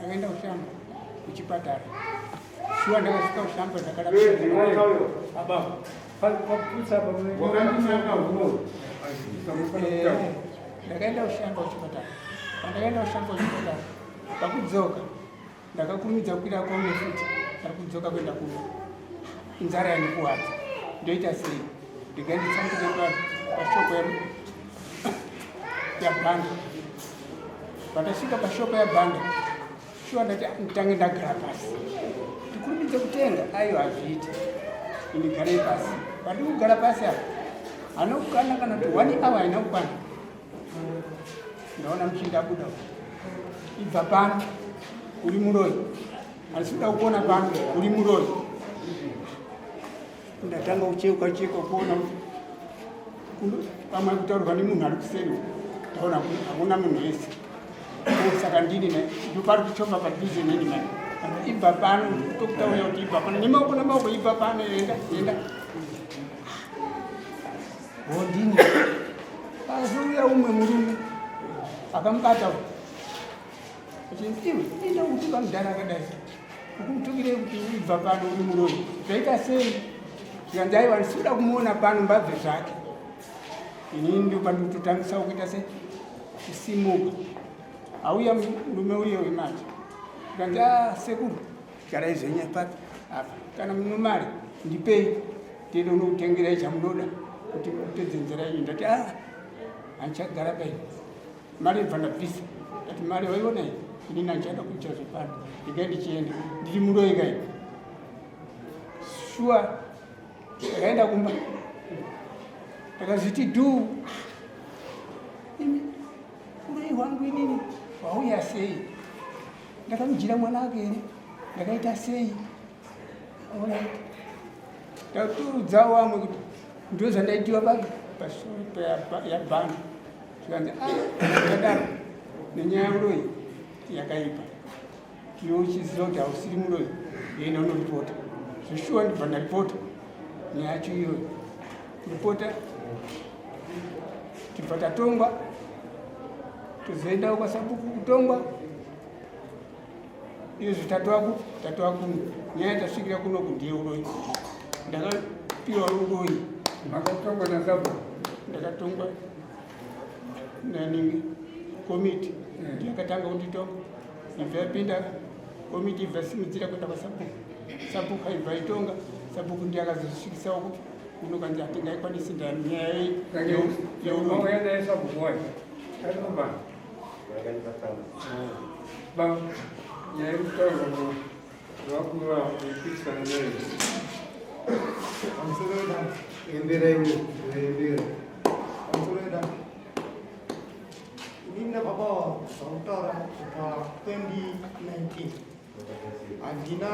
Akaenda kushamba kuchipatara. Shua ndakasvika kushamba ndakaenda kushamba kuchipatara. Pandakaenda kushamba kuchipatara, pakudzoka ndakakurumidza kukwira kombe futi. Ndakudzoka kuenda inzara yanikuwadza. Ndoita sei? Ndikanditsambuka pashoko yabhanda. Pandasvika pashoko yabhanda, shuwa ndati nditange ndagara pasi. Ndikurumidze kutenga, aiwa hazviiti. Ndigarei pasi. Pandiri kugara pasi apa, hanokwana kana kuti 1 hour haina kukwana. Ndaona muchinda abuda. Ibva pano, uri muroyi. Asi uda kuona pano, uri muroyi. Ndatanga kucheka kuona kuti pamwe kutaurwa nemunhu ari kuseri. Ndaona hakuna munhu wese. Saka ndini ndopari kuchoma padhuze neni mani. Ibva pano, tokutaura kuti ibva pano. Nemaoko namaoko ibva pano, enda. Ndini. Pazouya umwe murume akamubata. Achiti enda kuti vamudhara akadai. Ukumutukire kuti ibva pano uri muroyi. Zvaita sei? Zvikanzi aiwa ndisikuda kumuona pano mbabve zvake. Inini ndio pandototangisa kuita sei? Kusimuka. Auya murume uyo wemati. Zvikanzi sekuru, garai zvenyu papi apa. Kana mune mari ndipei tiende kunokutengerai chamunoda kuti mupedze nzira yenyu. Ndati handichagara pai. Mari ibva ndabvisa. Ndati mari waiona iyi? Inini handichada kuita zvepano. Ndikai ndichienda. Ndiri muroyi kai. Shuwa ndakaenda kumba. Ndakazviti dhuu. Uroyi hwangu inini hwauya sei? Ndakamujira mwana wake here. Ndakaita sei? Ndaturudzawo vamwe kuti ndo zvandaitiwa pashure yabhanda. Zvikanzi ndakadaro nenyaya y'uroyi yakaipa. Iwe uchiziva kuti hausiri muroyi, enda unoripota. Zveshuwa ndibva ndaripota nyaya yacho iyoyo. Kuripota tibva tatongwa, tozoendawo kwasabuku kutongwa. Iyo zvitatu akuno. Nyaya tasvikira kuno kundiye uroyi. Ndakapiwa uroyi. Makatongwa nasabuku? Ndakatongwa naningi komiti. Ndakatanga kunditonga. Ibva yapinda komiti, ibva simudzira kuenda kwasabuku. Sabuku haibva itonga. Sabuku ndiye akazosvikisawo kuti kuno kanzi hatingaikwanisi nyaya y'uroyi. Yaenda sabuku wayo. Ainomba. Ba nyaya y'utauro wakura kuipisa nzeri. Amsureda enderewe endere. Amsureda. Nina baba sautara kwa 2019. Andina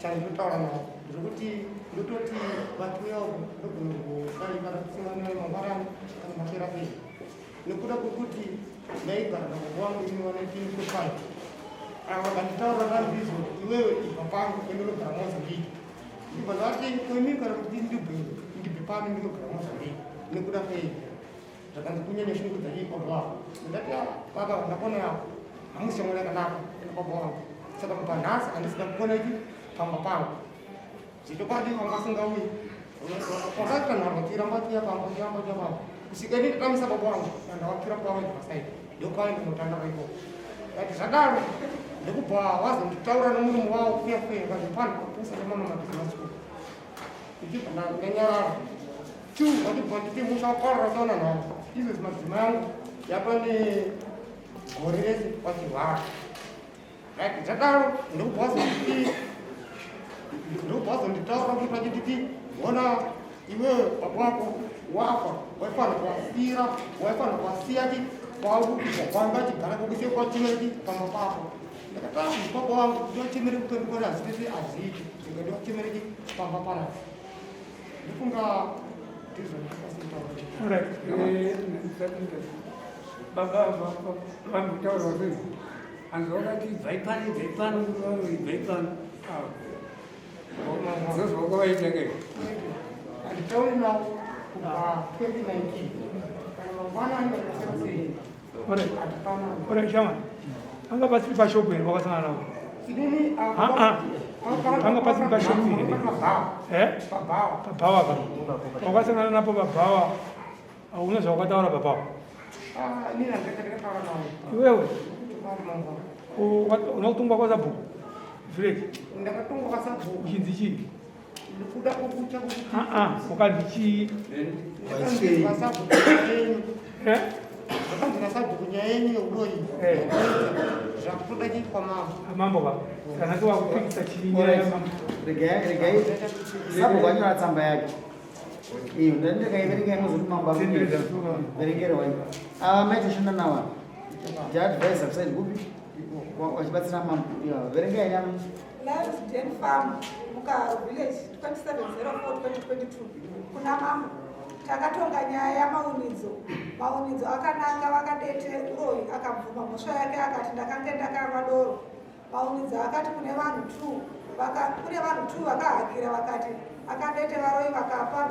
chanutara na rubuti lutoti watu yao ndugu kali kana kusema mambara kana materapi. Nikuda kukuti naika na wangu ni wanatini kufanya. Wakatitaura na hizo iwewe ipapangu kwendelo karamoza hii. Ndipo lati kwemi karamuti ndipipani ndilo karamoza hii. Nikuda hii. Takanza kunyanya shughuli za hii kwa wao. Ndati baba nakona hamusi mwana kana kwa wao. Sasa mpanasa andisika kuona hivi pamba pangu. Sitopadi wangasunga wi. Wakati na wakira mbati ya pamba ya usikeni kama sababu wangu na wakira kwa wao pasai. Ndio ndio mtanda hapo. Ati sadaro ndikupa wazo mtaura na mungu wao pia kwa ngapana kupusa na mama na siku. Ikiwa na nyanya tu watu musha kwa zona na hizo zimazima yangu hapa ni gorezi kwa kiwa. zvakaro ndokubvazonditaura kuti pachititi ona iwe baba wako wafa waifanira kuwasiyira waifanira kuwasiya ti kwanga chigara kokuise kwachimeri pamba papo ndakatara baba wangu ndochimeri kutondikona hazititi haziti ndochimeri pamba panapa ndifunga vamutaura sei anzokati bvaipano zozvoko vaitengei handitauri navo kubva 2019 kana mangwanani ndakasei Ora chama. Anga pasi pa shop here wakasangana nao. inini Anga pasi pa shop here. Babawa kan. Wakasangana napo babawa. Unaweza wakataura babawa. inini ndakataura navo Wewe unakutunga kwa sababu vile ndakatunga kwa sababu uchinzi chi ndikuda kukucha kuti ukadi chi kwa sababu ndakandina sababu kunyaeni uroyi zvakuda chi kwa mambo ka kana kwa kupikisa chinya mambo regai sababu kwanyora tsamba yake iyo ndandikaiverenga imozoti mamba verengera wai maita shanda nawa jaadvisa kusaidi kupi wachibatsira mambo verenga inyama Lives Den Farm Mukaro Village 2704-2022 kuna mambo takatonga nyaya yamaunidzo akananga vakadete uroyi akabvuma mhosva yake akati ndakange ndakarwa doro maunidzo akati kune vanhu 2 vakahakira vakati akadete varoyi vakapa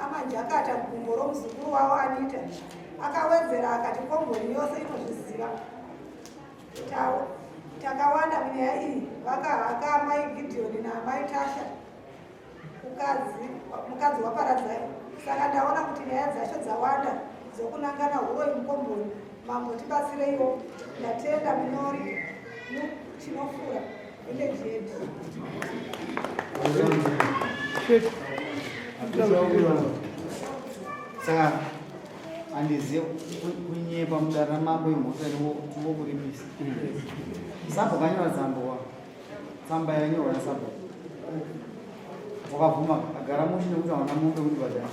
amanje akati gumbo romuzukuru wavo Anita akawedzera akati komboni yose inozviziva takawanda munyaya iyi vakahaka mai Gideoni namai Tasha mukadzi waparadzai saka ndaona kuti nyaya dzacho dzawanda dzokunangana uroyi mukomboni mambo tibatsireiwo ndatenda munyori chinofura village yedu saka handizive kunyepa mudara mambo imhosva tivokuripisa sabho kanyora tsamba yanyorwa nasabho wakabvuma agara mushi nekuti hauna mombe kuti badara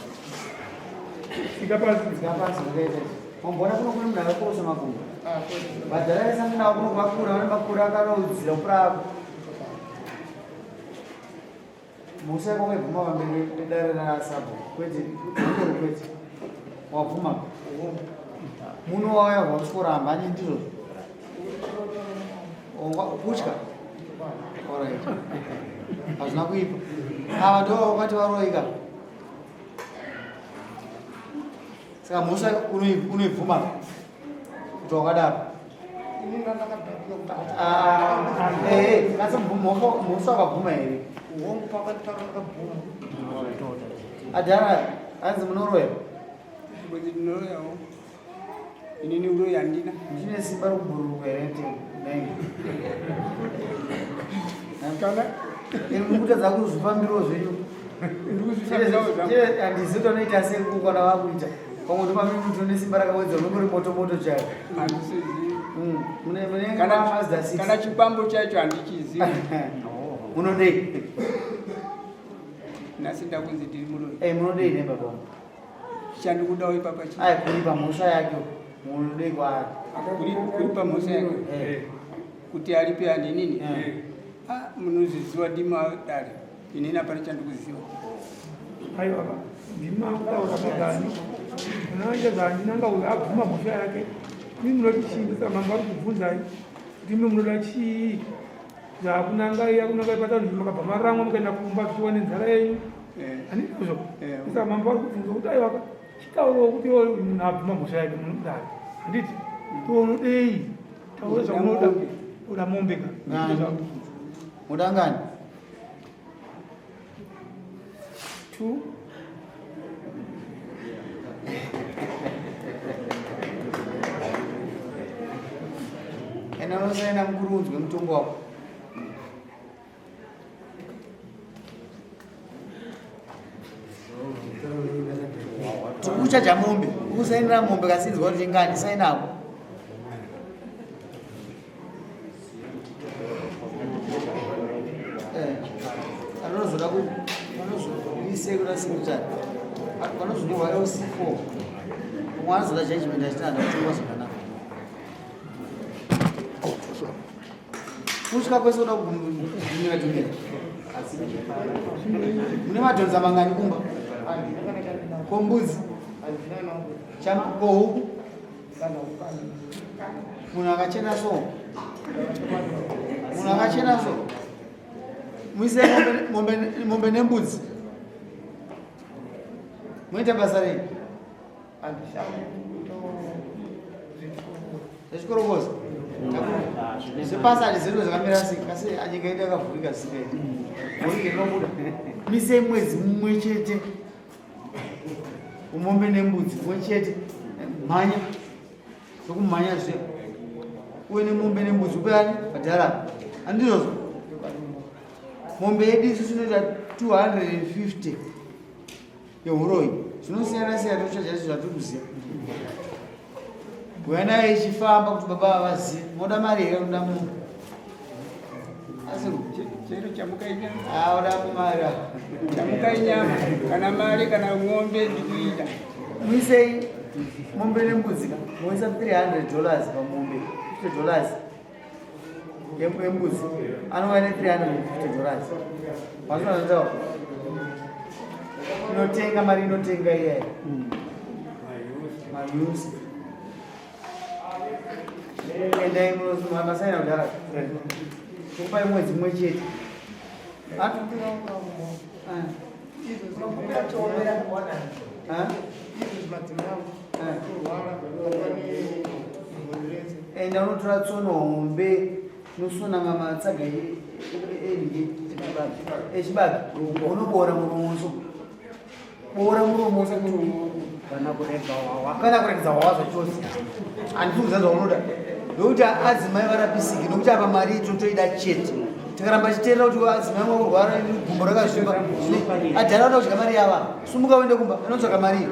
ikapasi vakaita mambona kuno kune munhu akakorosa makumbo badhara yasanginawo kuno kwakura vane makura akanodzira kurako musi yako waibvuma pamberi pedare rasabho kwete kwete wabvuma muno waya wakusora hambani ndizvo kutya hazvina kuipa ava ndo wakati varoika saka musa unoibvuma kuti wakadaro asi musa wakabvuma here adhara hanzi munoroya kuti ndinoroyawo inini uroyi handina chine simba rokubururuka here kana mukutadza kuzvifambiro zvenyu handizi tonoita sekukwana vakuita pamwe ndopamiri kuti une simba rakawedza unongori moto chayo kana chipambo chacho handichizivi munodei nhasi ndakunzi ndiri muroyi munodei nebaba chandikudawo ipapa kuri pamhosva yake munodei kwaari kuri pamhosva yake kuti aripe haninini munozviziva ndima dare inini hapana chandikuziva aiwa ndima kutaura magani unaita zvaandinanga uyo abvuma mhosva yake mimi munoti chii saka manga ari kubvunzai kuti mimi munoda chii zvakunanga ipata kuti makabva maramwa mukaenda kumba zvichiwa nenzara yenyu handiizvo saka mamba ari kubvunza kuti aiwa chitaurawo kuti munhu abvuma mhosva yake munodare handiti tounodei taura zvaunoda oda mombeka mudangani 2 ena unosaina mukuru unzwe mutongo wako uchaja mombe ukusainira mombe kasinzwa kuti ingani sainako sekura singutani vanozonyorwa LC4 mwana zoda judgment achitada kutongwa zvakanaka kusvika kwese uda kugumira tumira mune madhonza mangani kumba kombudzi kohuku munhu akachena so muise mombe nembudzi muita basa rei zvechikorokoza zvepasi hatizivi zvakamira sei kasi anyika yedu yakavhurika sikaiti vhurike rinobuda mise mwedzi mumwe chete umombe nembudzi mumwe chete mhanya sokumhanya zve uye nemombe nembudzi upeani padhara handizvozvo mombe yedu isu zvinoita 250 yehuroyi zvinosiyana siyana tochachaisi zvatikuziva kuya naye ichifamba kuti baba vazive moda mari here unoda munhu asi chero chamukainyama uda mari chamukainyama kana mari kana ng'ombe ndikuita muisei mombe nembudzi moisa $300 pamombe $50 yembudzi anova ne $350 mazvinazvatawa inotenga mari inotenga iyayi mayusi endai munomasaina kudhara kupai mwedzi mumwe chete enda unotora tsono hombe nosona mamatsaga echibage unoboora muromoso boora muromoso kana kuregedza wawa zvachose handikuudza zvaunoda ndokuti adzimai varapisiki nokuti apa mari totoida chete tikaramba chitenda kuti adzimai vakurwara gumbo rakazvimba adhara uda kudya mari yava sumuka uende kumba inotsvaka mari